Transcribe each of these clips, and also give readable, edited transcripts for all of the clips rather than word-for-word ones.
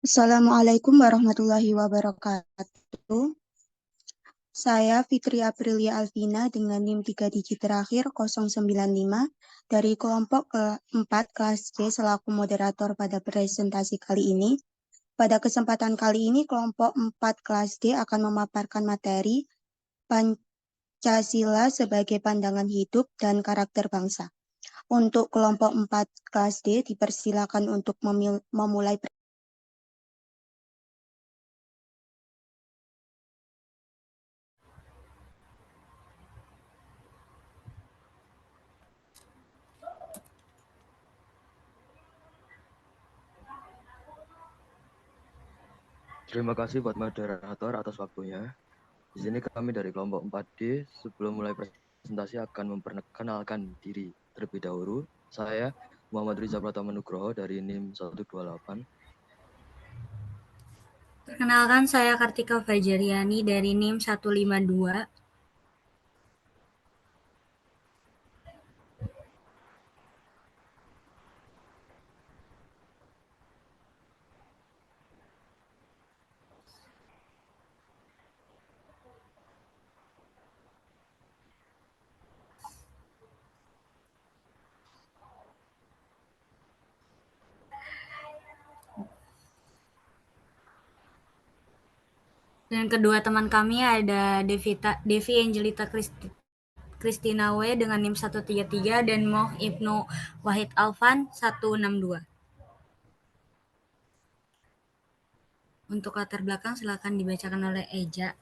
Assalamualaikum warahmatullahi wabarakatuh. Saya Fitri Aprilia Alvina dengan NIM 3 digit terakhir 095 dari kelompok ke-4 kelas C selaku moderator pada presentasi kali ini. Pada kesempatan kali ini kelompok 4 kelas D akan memaparkan materi Pancasila sebagai pandangan hidup dan karakter bangsa. Untuk kelompok 4 kelas D dipersilakan untuk memulai. Terima kasih buat moderator atas waktunya. Di sini kami dari kelompok 4D, sebelum mulai presentasi akan memperkenalkan diri terlebih dahulu. Saya Muhammad Riza Pratama Nugroho dari NIM 128. Perkenalkan, saya Kartika Fajariani dari NIM 152. Dan kedua teman kami ada Devi Angelita Kristina W dengan NIM 133 dan Moh Ibnu Wahid Alfan 162. Untuk latar belakang silakan dibacakan oleh Eja.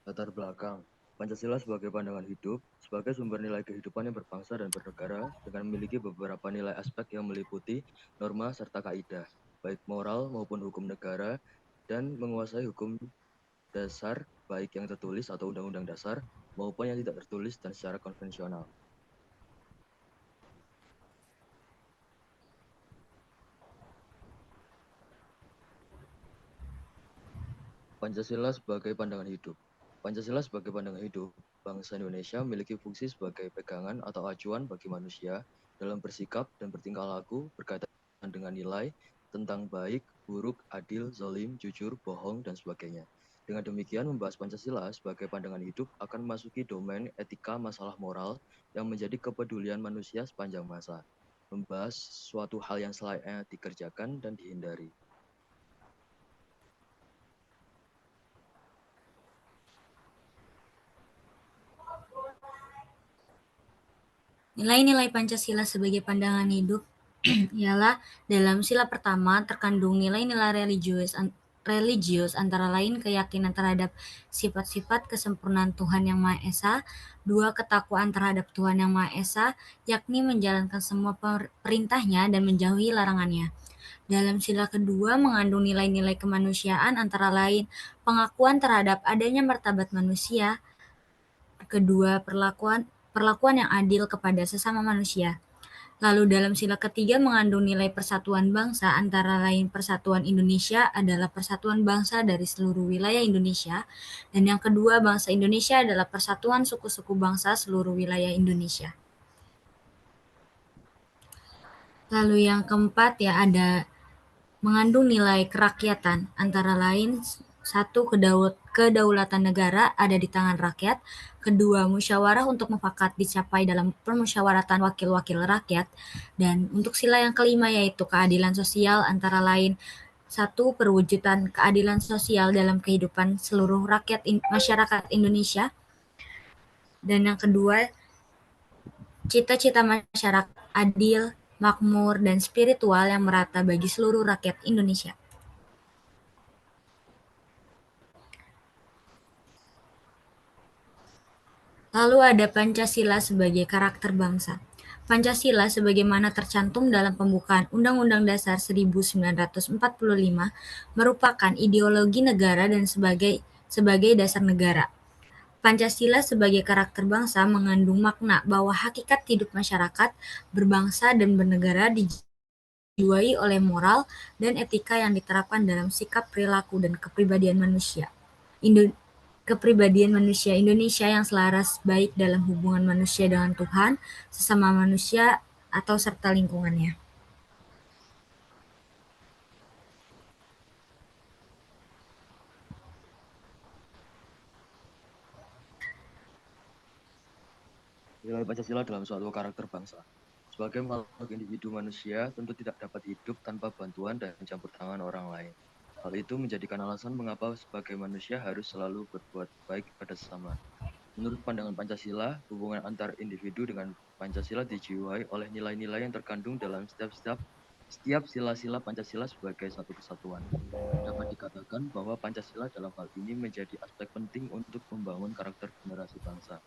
Latar belakang. Pancasila sebagai pandangan hidup, sebagai sumber nilai kehidupan yang berbangsa dan bernegara, dengan memiliki beberapa nilai aspek yang meliputi norma serta kaidah, baik moral maupun hukum negara, dan menguasai hukum dasar, baik yang tertulis atau undang-undang dasar, maupun yang tidak tertulis dan secara konvensional. Pancasila sebagai pandangan hidup. Pancasila sebagai pandangan hidup, bangsa Indonesia memiliki fungsi sebagai pegangan atau acuan bagi manusia dalam bersikap dan bertingkah laku berkaitan dengan nilai tentang baik, buruk, adil, zalim, jujur, bohong, dan sebagainya. Dengan demikian, membahas Pancasila sebagai pandangan hidup akan memasuki domain etika masalah moral yang menjadi kepedulian manusia sepanjang masa. Membahas suatu hal yang selayaknya dikerjakan dan dihindari. Nilai-nilai Pancasila sebagai pandangan hidup ialah dalam sila pertama terkandung nilai-nilai religius antara lain keyakinan terhadap sifat-sifat kesempurnaan Tuhan Yang Maha Esa, 2. Ketakwaan terhadap Tuhan Yang Maha Esa, yakni menjalankan semua perintahnya dan menjauhi larangannya. Dalam sila kedua mengandung nilai-nilai kemanusiaan antara lain pengakuan terhadap adanya martabat manusia, kedua perlakuan yang adil kepada sesama manusia. Lalu dalam sila ketiga mengandung nilai persatuan bangsa antara lain persatuan Indonesia adalah persatuan bangsa dari seluruh wilayah Indonesia, dan yang kedua bangsa Indonesia adalah persatuan suku-suku bangsa seluruh wilayah Indonesia. Lalu yang keempat ya ada mengandung nilai kerakyatan antara lain satu, kedaulatan negara ada di tangan rakyat, kedua, musyawarah untuk mufakat dicapai dalam permusyawaratan wakil-wakil rakyat, dan untuk sila yang kelima yaitu keadilan sosial antara lain satu, perwujudan keadilan sosial dalam kehidupan seluruh rakyat masyarakat Indonesia, dan yang kedua, cita-cita masyarakat adil, makmur, dan spiritual yang merata bagi seluruh rakyat Indonesia. Lalu ada Pancasila sebagai karakter bangsa. Pancasila sebagaimana tercantum dalam pembukaan Undang-Undang Dasar 1945 merupakan ideologi negara dan sebagai dasar negara. Pancasila sebagai karakter bangsa mengandung makna bahwa hakikat hidup masyarakat berbangsa dan bernegara dijiwai oleh moral dan etika yang diterapkan dalam sikap, perilaku, dan kepribadian manusia Indonesia yang selaras baik dalam hubungan manusia dengan Tuhan, sesama manusia, atau serta lingkungannya. Nilai Pancasila dalam suatu karakter bangsa. Sebagai makhluk individu manusia, tentu tidak dapat hidup tanpa bantuan dan campur tangan orang lain. Hal itu menjadikan alasan mengapa sebagai manusia harus selalu berbuat baik pada sesama. Menurut pandangan Pancasila, hubungan antar individu dengan Pancasila dijiwai oleh nilai-nilai yang terkandung dalam setiap sila-sila Pancasila sebagai satu kesatuan. Dapat dikatakan bahwa Pancasila dalam hal ini menjadi aspek penting untuk membangun karakter generasi bangsa.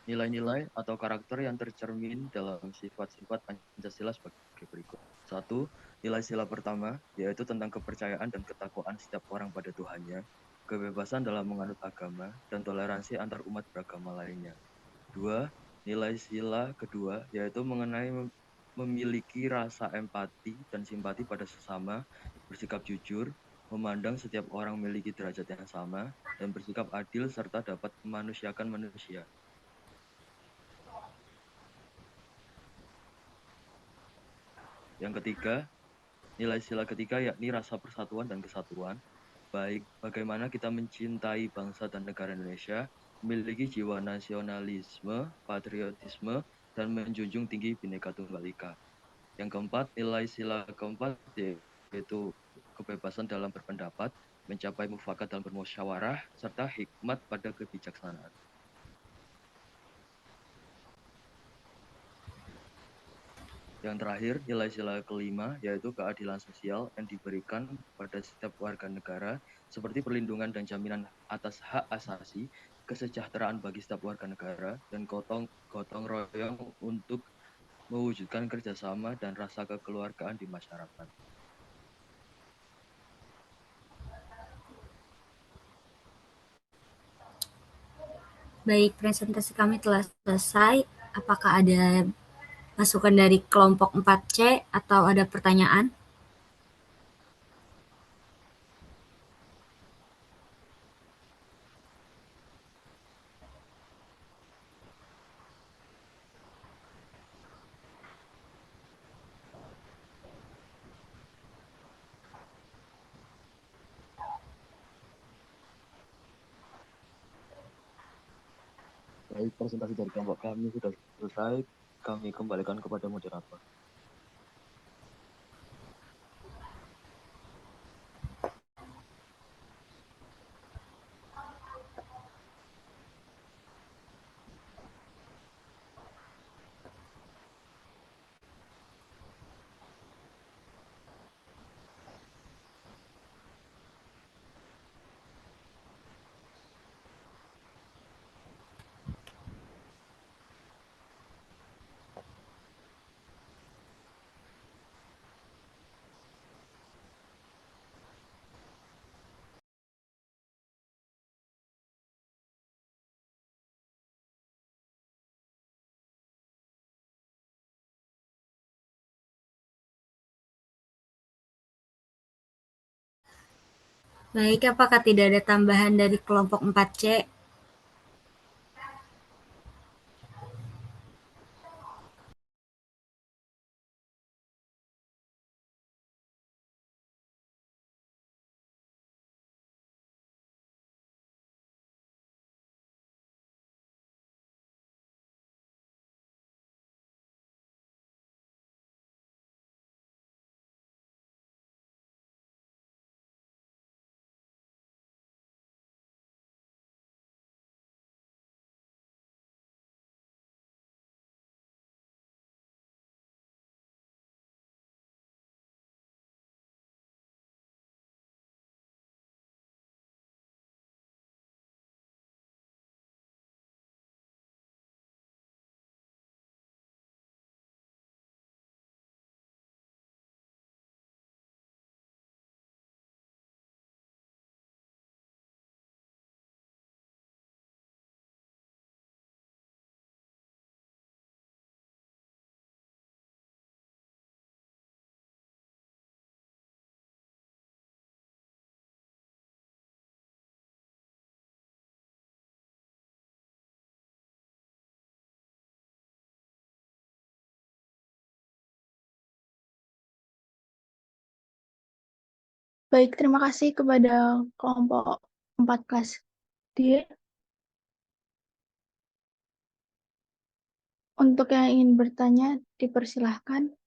Nilai-nilai atau karakter yang tercermin dalam sifat-sifat Pancasila sebagai berikut. 1. Nilai sila pertama, yaitu tentang kepercayaan dan ketakwaan setiap orang pada Tuhannya, kebebasan dalam menganut agama, dan toleransi antar umat beragama lainnya. 2. Nilai sila kedua, yaitu mengenai memiliki rasa empati dan simpati pada sesama, bersikap jujur, memandang setiap orang memiliki derajat yang sama, dan bersikap adil serta dapat memanusiakan manusia. Yang ketiga, nilai sila ketiga yakni rasa persatuan dan kesatuan. Baik, bagaimana kita mencintai bangsa dan negara Indonesia, memiliki jiwa nasionalisme, patriotisme, dan menjunjung tinggi Bhinneka Tunggal Ika. Yang keempat, nilai sila keempat yaitu kebebasan dalam berpendapat, mencapai mufakat dalam bermusyawarah, serta hikmat pada kebijaksanaan. Yang terakhir, nilai sila kelima, yaitu keadilan sosial yang diberikan pada setiap warga negara, seperti perlindungan dan jaminan atas hak asasi, kesejahteraan bagi setiap warga negara, dan gotong royong untuk mewujudkan kerjasama dan rasa kekeluargaan di masyarakat. Baik, presentasi kami telah selesai. Apakah ada masukan dari kelompok 4C atau ada pertanyaan? Baik, presentasi dari kelompok kami sudah selesai. Kami kembalikan kepada moderator. Baik, apakah tidak ada tambahan dari kelompok 4C? Baik, terima kasih kepada kelompok 4 kelas D. Untuk yang ingin bertanya, dipersilahkan.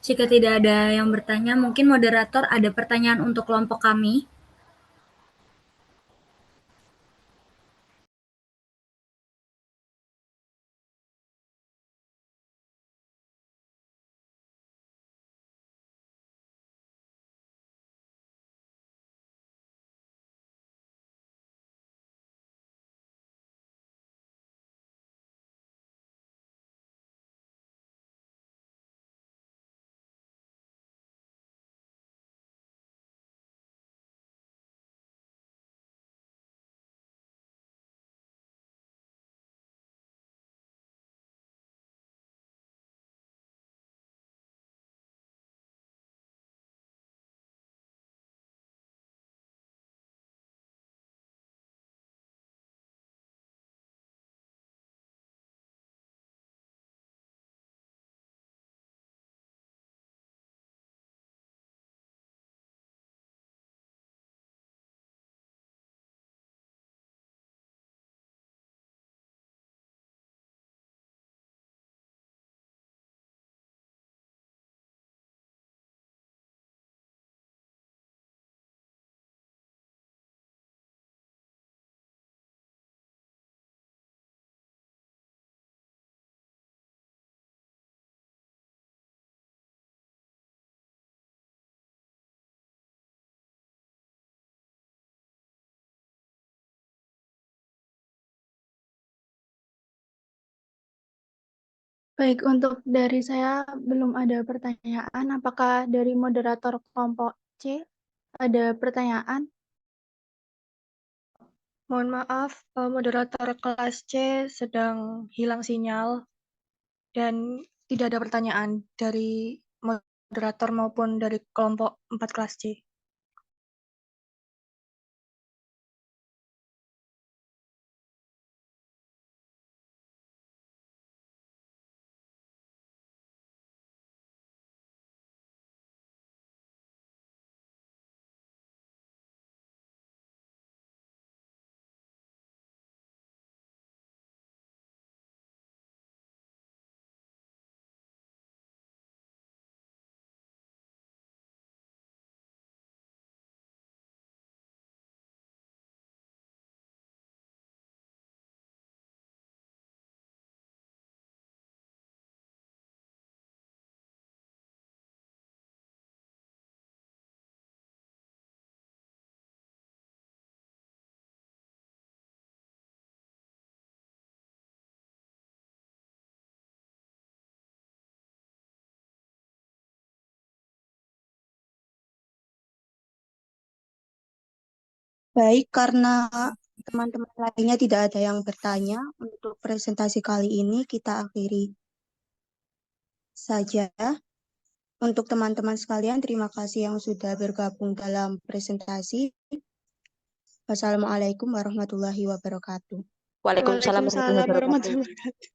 Jika tidak ada yang bertanya, mungkin moderator ada pertanyaan untuk kelompok kami. Baik, untuk dari saya belum ada pertanyaan. Apakah dari moderator kelompok C ada pertanyaan? Mohon maaf, moderator kelas C sedang hilang sinyal dan tidak ada pertanyaan dari moderator maupun dari kelompok 4 kelas C. Baik, karena teman-teman lainnya tidak ada yang bertanya, untuk presentasi kali ini kita akhiri saja. Untuk teman-teman sekalian, terima kasih yang sudah bergabung dalam presentasi. Wassalamualaikum warahmatullahi wabarakatuh. Waalaikumsalam warahmatullahi wabarakatuh.